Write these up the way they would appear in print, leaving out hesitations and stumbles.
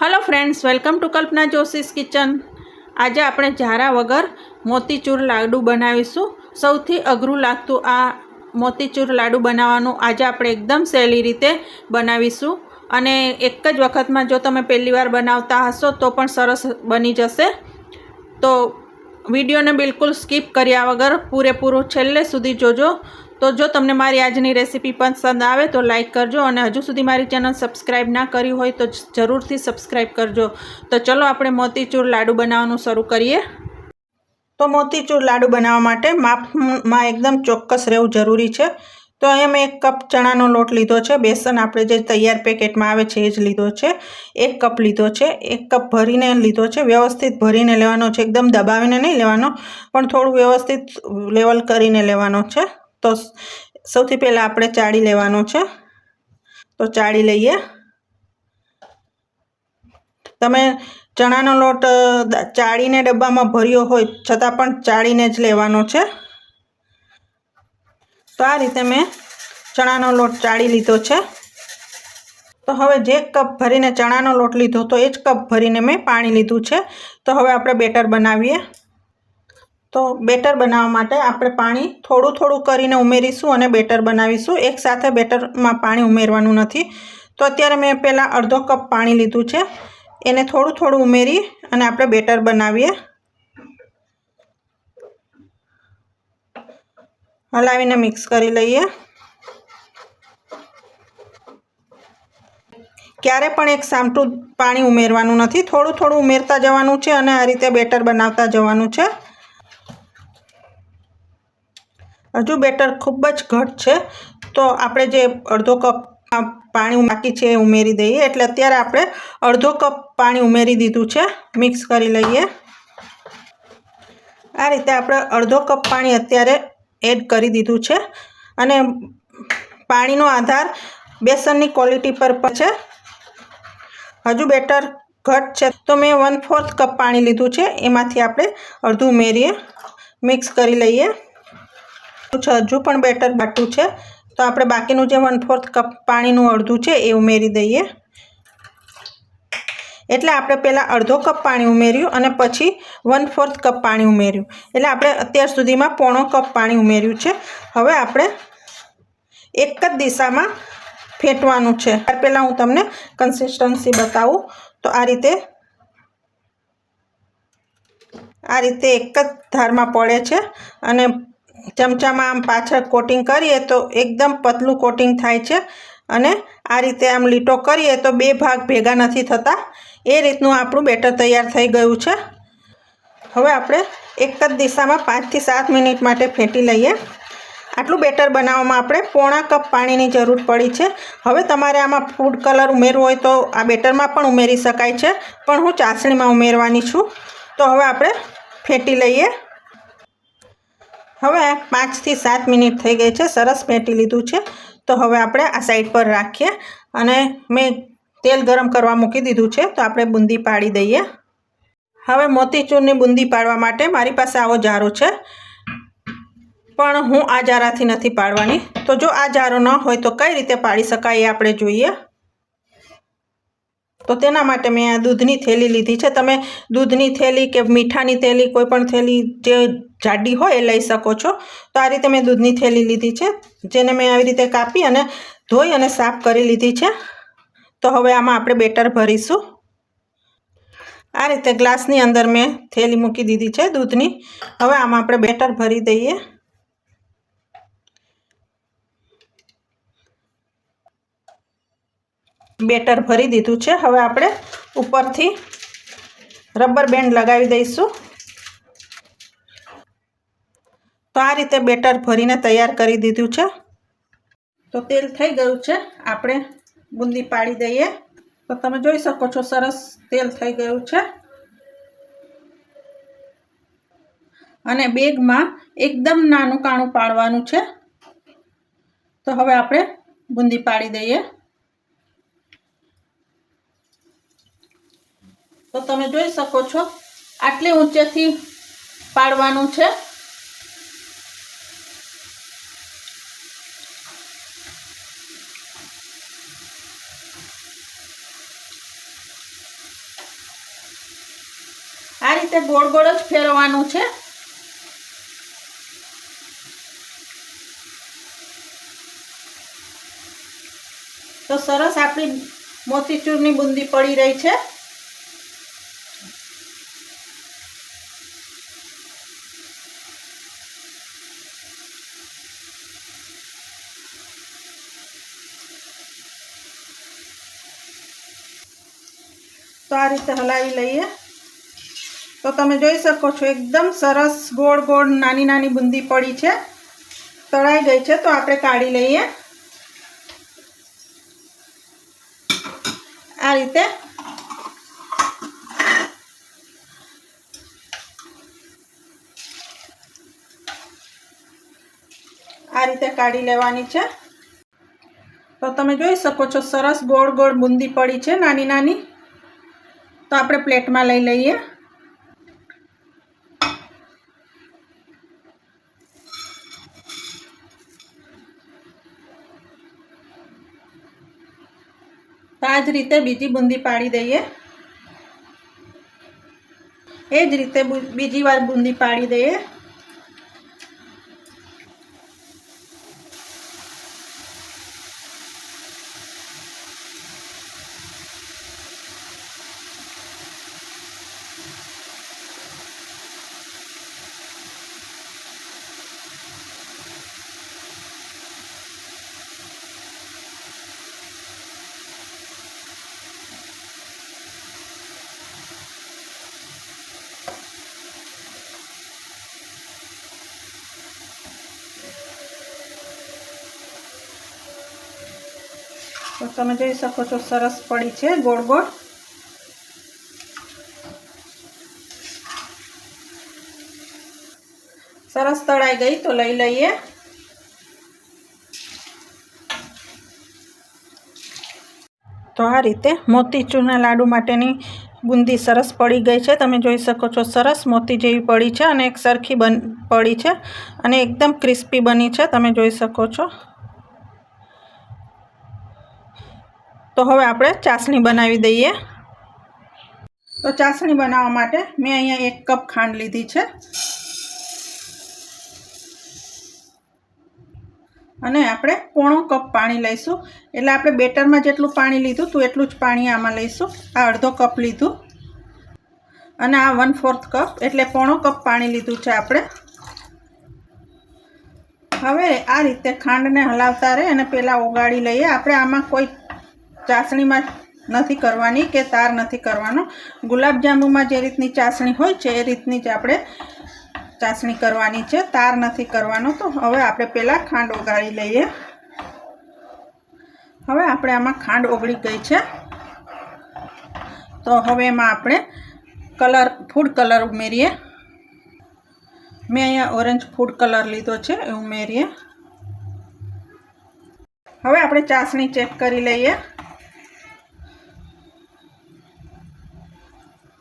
Hello friends, welcome to Kalpana Joshi's kitchen. आज આપણે ઝારા વગર મોતીચૂર લાડુ બનાવીશું। સૌથી અઘરું લાગતું આ મોતીચૂર લાડુ બનાવવાનું આજે આપણે એકદમ સહેલી રીતે બનાવીશું અને એક જ વખતમાં જો તમે પહેલીવાર બનાવતા હશો તો પણ સરસ બની જશે। તો વિડીયોને બિલકુલ સ્કીપ કર્યા વગર પૂરેપૂરું છેલ્લે સુધી જોજો। તો જો તમને મારી આજની રેસીપી પસંદ આવે તો લાઈક કરજો અને હજુ સુધી મારી ચેનલ સબસ્ક્રાઈબ ના કરી હોય તો જરૂરથી સબસ્ક્રાઈબ કરજો। તો ચલો આપણે મોતીચૂર લાડુ બનાવવાનું શરૂ કરીએ। તો મોતીચૂર લાડુ બનાવવા માટે માપમાં એકદમ ચોક્કસ રહેવું જરૂરી છે। તો અહીંયા મેં 1 કપ ચણાનો લોટ લીધો છે। બેસન આપણે જે તૈયાર પેકેટમાં આવે છે એ જ લીધો છે। 1 કપ લીધો છે। 1 કપ ભરીને લીધો છે। વ્યવસ્થિત ભરીને લેવાનો છે, એકદમ દબાવીને નહીં લેવાનો, પણ થોડું વ્યવસ્થિત લેવલ કરીને લેવાનો છે। તો સૌથી પહેલાં આપણે ચાળી લેવાનો છે। તો ચાળી લઈએ। તમે ચણાનો લોટ ચાળીને ડબ્બામાં ભર્યો હોય છતાં પણ ચાળીને જ લેવાનો છે। તો આ રીતે મેં ચણાનો લોટ ચાળી લીધો છે। તો હવે જે કપ ભરીને ચણાનો લોટ લીધો તો એ જ કપ ભરીને મેં પાણી લીધું છે। તો હવે આપણે બેટર બનાવીએ। તો બેટર બનાવવા માટે આપણે પાણી થોડું થોડું કરીને ઉમેરીશું અને બેટર બનાવીશું। એકસાથે બેટરમાં પાણી ઉમેરવાનું નથી। તો અત્યારે મેં પહેલાં અડધો કપ પાણી લીધું છે, એને થોડું થોડું ઉમેરી અને આપણે બેટર બનાવીએ। હલાવીને મિક્સ કરી લઈએ। ક્યારે પણ એક સામટું પાણી ઉમેરવાનું નથી, થોડું થોડું ઉમેરતા જવાનું છે અને આ રીતે બેટર બનાવતા જવાનું છે। હજુ બેટર ખૂબ જ ઘટ છે તો આપણે જે અડધો કપ પાણી બાકી છે એ ઉમેરી દઈએ। એટલે અત્યારે આપણે અડધો કપ પાણી ઉમેરી દીધું છે। મિક્સ કરી લઈએ। આ રીતે આપણે અડધો કપ પાણી અત્યારે એડ કરી દીધું છે અને પાણીનો આધાર બેસનની ક્વોલિટી પર છે। હજુ બેટર ઘટ છે તો મેં 1/4 કપ પાણી લીધું છે, એમાંથી આપણે અડધું ઉમેરીએ। મિક્સ કરી લઈએ। હજુ પણ બેટર ઘાટું છે તો આપણે બાકીનું જે 1/4 કપ પાણીનું અડધું છે એ ઉમેરી દઈએ। એટલે આપણે પહેલાં અડધો કપ પાણી ઉમેર્યું અને પછી 1/4 કપ પાણી ઉમેર્યું, એટલે આપણે અત્યાર સુધીમાં પોણો કપ પાણી ઉમેર્યું છે। હવે આપણે એક જ દિશામાં ફેંટવાનું છે। ત્યાર પહેલાં હું તમને કન્સિસ્ટન્સી બતાવું। તો આ રીતે એક જ ધારમાં પડે છે અને ચમચામાં આમ પાછળ કોટિંગ કરીએ તો એકદમ પતલું કોટિંગ થાય છે અને આ રીતે આમ લીટો કરીએ તો 2 ભાગ ભેગા નથી થતા। એ રીતનું આપણું બેટર તૈયાર થઈ ગયું છે। હવે આપણે એક જ દિશામાં 5 થી 7 મિનિટ માટે ફેંટી લઈએ। આટલું બેટર બનાવવામાં આપણે પોણા કપ પાણીની જરૂર પડી છે। હવે તમારે આમાં ફૂડ કલર ઉમેરવો હોય તો આ બેટરમાં પણ ઉમેરી શકાય છે, પણ હું ચાસણીમાં ઉમેરવાની છું। તો હવે આપણે ફેંટી લઈએ। હવે 5 થી 7 મિનિટ થઈ ગઈ છે, સરસ ફેંટી લીધું છે। તો હવે આપણે આ સાઈડ પર રાખીએ અને મેં તેલ ગરમ કરવા મૂકી દીધું છે, તો આપણે બુંદી પાડી દઈએ। હવે મોતીચૂરની બુંદી પાડવા માટે મારી પાસે આવો જારો છે, પણ હું આ જારાથી નથી પાડવાની। તો જો આ જારો ન હોય તો કઈ રીતે પાડી શકાય એ આપણે જોઈએ। તો તેના માટે મેં આ દૂધની થેલી લીધી છે। તમે દૂધની થેલી કે મીઠાની થેલી, કોઈ પણ થેલી જે જાડી હોય એ લઈ શકો છો। તો આ રીતે મેં દૂધની થેલી લીધી છે, જેને મેં આવી રીતે કાપી અને ધોઈ અને સાફ કરી લીધી છે। તો હવે આમાં આપણે બેટર ભરીશું। આ રીતે ગ્લાસની અંદર મેં થેલી મૂકી દીધી છે દૂધની। હવે આમાં આપણે બેટર ભરી દઈએ। બેટર ભરી દીધું છે। હવે આપણે ઉપરથી રબર બેન્ડ લગાવી દઈશું। તો આ રીતે બેટર ભરીને તૈયાર કરી દીધું છે। તો તેલ થઈ ગયું છે, આપણે બુંદી પાડી દઈએ। તો તમે જોઈ શકો છો સરસ તેલ થઈ ગયું છે અને બેગમાં એકદમ નાનું કાણું પાડવાનું છે। તો હવે આપણે બુંદી પાડી દઈએ। તો તમે જોઈ શકો છો આટલી ઊંચેથી પાડવાનું છે। આ રીતે ગોળ ગોળ જ ફેરવવાનું છે. તો સરસ આપણી મોતીચૂરની બુંદી પડી રહી છે. તો આ રીતે હલાવી લઈએ. તો તમે જોઈ શકો છો એકદમ સરસ ગોળ ગોળ નાની નાની બુંદી પડી છે, તળાઈ ગઈ છે. તો આપણે કાઢી લઈએ. આ રીતે કાઢી લેવાની છે. તો તમે જોઈ શકો છો સરસ ગોળ ગોળ બુંદી પડી છે નાની નાની. તો આપણે પ્લેટમાં લઈ લઈએ. તો આ જ રીતે બીજી બુંદી પાડી દઈએ. એ જ રીતે બીજી વાર બુંદી પાડી દઈએ. તો તમે જોઈ શકો છો સરસ પડી છે ગોળ ગોળ. સરસ તળાઈ ગઈ. તો લઈ લઈએ. તો આ રીતે મોતીચૂરના લાડુ માટેની બુંદી સરસ પડી ગઈ છે. તમે જોઈ શકો છો સરસ મોતી જેવી પડી છે અને એક સરખી પડી છે અને એકદમ ક્રિસ્પી બની છે. તમે જોઈ શકો છો. તો હવે આપણે ચાસણી બનાવી દઈએ. તો ચાસણી બનાવવા માટે મેં અહીંયા 1 કપ ખાંડ લીધી છે અને આપણે પોણો કપ પાણી લઈશું. એટલે આપણે બેટરમાં જેટલું પાણી લીધું હતું એટલું જ પાણી આમાં લઈશું. આ અડધો કપ લીધું અને આ 1/4 કપ એટલે પોણો કપ પાણી લીધું છે આપણે. હવે આ રીતે ખાંડને હલાવતા રહે અને પહેલાં ઓગાળી લઈએ. આપણે આમાં કોઈ ચાસણીમાં નથી કરવાની કે તાર નથી કરવાનો. ગુલાબજાંબુમાં જે રીતની ચાસણી હોય છે એ રીતની જ આપણે ચાસણી કરવાની છે, તાર નથી કરવાનો. તો હવે આપણે પહેલાં ખાંડ ઓગાળી લઈએ. હવે આપણે આમાં ખાંડ ઓગળી ગઈ છે. તો હવે એમાં આપણે ફૂડ કલર ઉમેરીએ. મેં અહીંયા ઓરેન્જ ફૂડ કલર લીધો છે, એ ઉમેરીએ. હવે આપણે ચાસણી ચેક કરી લઈએ.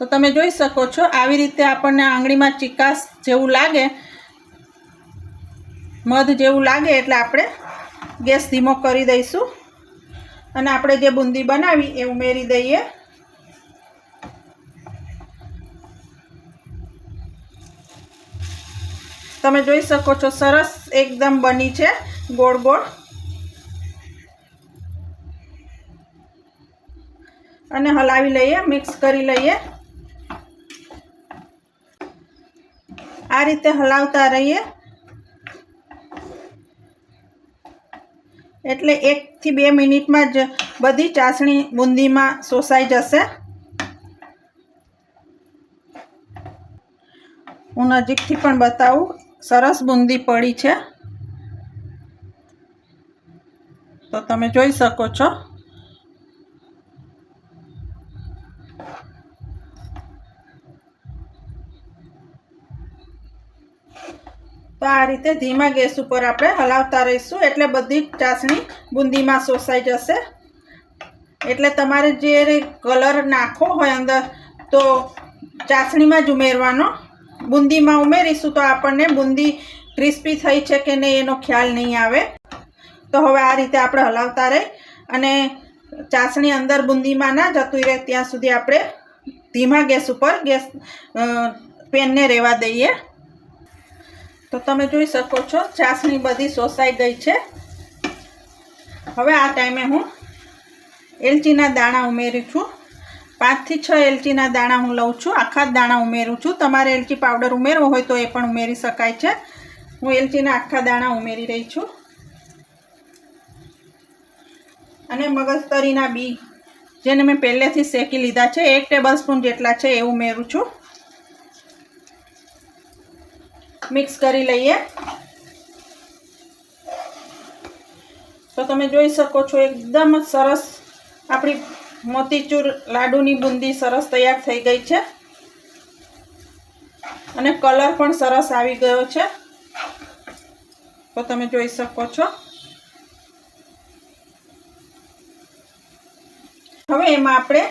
તો તમે જોઈ શકો છો આવી રીતે આપણને આંગળીમાં ચીકાશ જેવું લાગે, મધ જેવું લાગે એટલે આપણે ગેસ ધીમો કરી દઈશું અને આપણે જે બુંદી બનાવી એ ઉમેરી દઈએ. તમે જોઈ શકો છો સરસ એકદમ બની છે ગોળ ગોળ. અને હલાવી લઈએ, મિક્સ કરી લઈએ. આ રીતે હલાવતા રહીએ એટલે 1 થી 2 મિનિટમાં જ બધી ચાસણી બુંદીમાં શોષાઈ જશે. હું નજીકથી પણ બતાવું. સરસ બુંદી પડી છે. તો તમે જોઈ શકો છો. તો આ રીતે ધીમા ગેસ ઉપર આપણે હલાવતા રહીશું એટલે બધી ચાસણી બુંદીમાં શોષાઈ જશે. એટલે તમારે જે કલર નાખવો હોય અંદર તો ચાસણીમાં જ ઉમેરવાનો. બુંદીમાં ઉમેરીશું તો આપણને બુંદી ક્રિસ્પી થઈ છે કે નહીં એનો ખ્યાલ નહીં આવે. તો હવે આ રીતે આપણે હલાવતા રહી અને ચાસણી અંદર બુંદીમાં ના જતું રહે ત્યાં સુધી આપણે ધીમા ગેસ ઉપર પેનને રહેવા દઈએ. તો તમે જોઈ શકો છો ચાસણી બધી શોષાઈ ગઈ છે. હવે આ ટાઈમે હું એલચીના દાણા ઉમેરું છું. 5 થી 6 એલચીના દાણા હું લઉં છું. આખા જ દાણા ઉમેરું છું. તમારે એલચી પાવડર ઉમેરવો હોય તો એ પણ ઉમેરી શકાય છે. હું એલચીના આખા દાણા ઉમેરી રહી છું. અને મગજતરીના બી જેને મેં પહેલેથી શેકી લીધા છે 1 ટેબલસ્પૂન જેટલા છે એ ઉમેરું છું. મિક્સ કરી લઈએ. તો તમે જોઈ શકો છો એકદમ સરસ આપણી મોતીચૂર લાડુની બુંદી સરસ તૈયાર થઈ ગઈ છે. અને કલર પણ સરસ આવી ગયો છે. તો તમે જોઈ શકો છો. હવે એમાં આપણે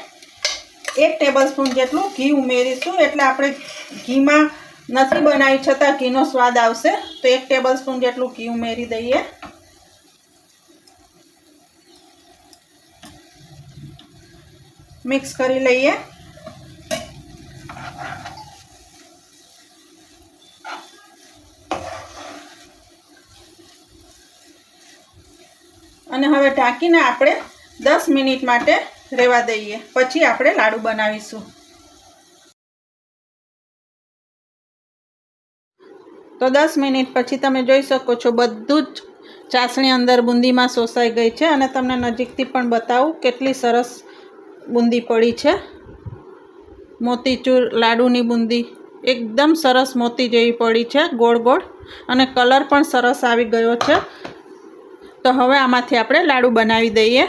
1 ટેબલસ્પૂન જેટલું ઘી ઉમેરીશું. એટલે આપણે ઘીમાં નથી બનાવી છતાં ઘીનો સ્વાદ આવશે. તો 1 ટેબલસ્પૂન જેટલું ઘી ઉમેરી દઈએ. મિક્સ કરી લઈએ. અને હવે ઢાંકીને આપણે 10 મિનિટ માટે રહેવા દઈએ. પછી આપણે લાડુ બનાવીશું. તો 10 મિનિટ પછી તમે જોઈ શકો છો બધું જ ચાસણી અંદર બુંદીમાં શોષાઈ ગઈ છે. અને તમને નજીકથી પણ બતાવું કેટલી સરસ બુંદી પડી છે. મોતીચૂર લાડુની બુંદી એકદમ સરસ મોતી જેવી પડી છે, ગોળ ગોળ. અને કલર પણ સરસ આવી ગયો છે. તો હવે આમાંથી આપણે લાડુ બનાવી દઈએ.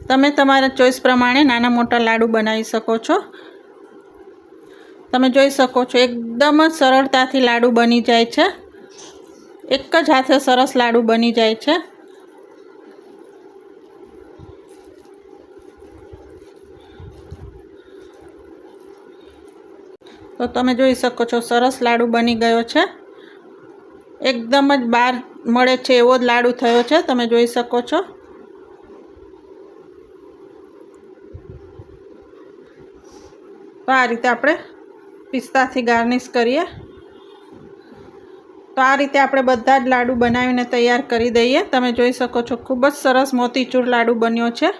તમે તમારા ચોઈસ પ્રમાણે નાના મોટા લાડુ બનાવી શકો છો. તમે જોઈ શકો છો એકદમ જ સરળતાથી લાડુ બની જાય છે. એક જ હાથે સરસ લાડુ બની જાય છે. તો તમે જોઈ શકો છો સરસ લાડુ બની ગયો છે. એકદમ જ બહાર મળે છે એવો જ લાડુ થયો છે. તમે જોઈ શકો છો. તો આ રીતે આપણે પિસ્તાથી ગાર્નિશ કરીએ. તો આ રીતે આપણે બધા જ લાડુ બનાવીને તૈયાર કરી દઈએ. તમે જોઈ શકો છો ખૂબ જ સરસ મોતીચૂર લાડુ બન્યો છે.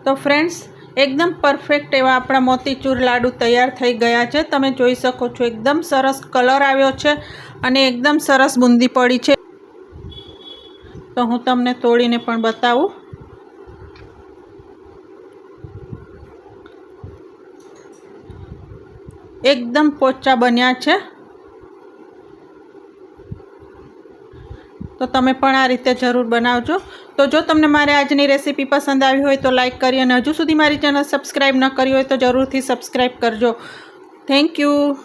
તો ફ્રેન્ડ્સ એકદમ પરફેક્ટ એવા આપણા મોતીચૂર લાડુ તૈયાર થઈ ગયા છે. તમે જોઈ શકો છો એકદમ સરસ કલર આવ્યો છે અને એકદમ સરસ બુંદી પડી છે. તો હું તમને તોડીને પણ બતાવું. એકદમ પોચા બન્યા છે. તો તમે પણ આ રીતે જરૂર બનાવજો. તો જો તમને મારી આજની રેસીપી પસંદ આવી હોય તો લાઈક કરી અને હજુ સુધી મારી ચેનલ સબસ્ક્રાઈબ ન કરી હોય તો જરૂરથી સબસ્ક્રાઈબ કરજો. Thank you.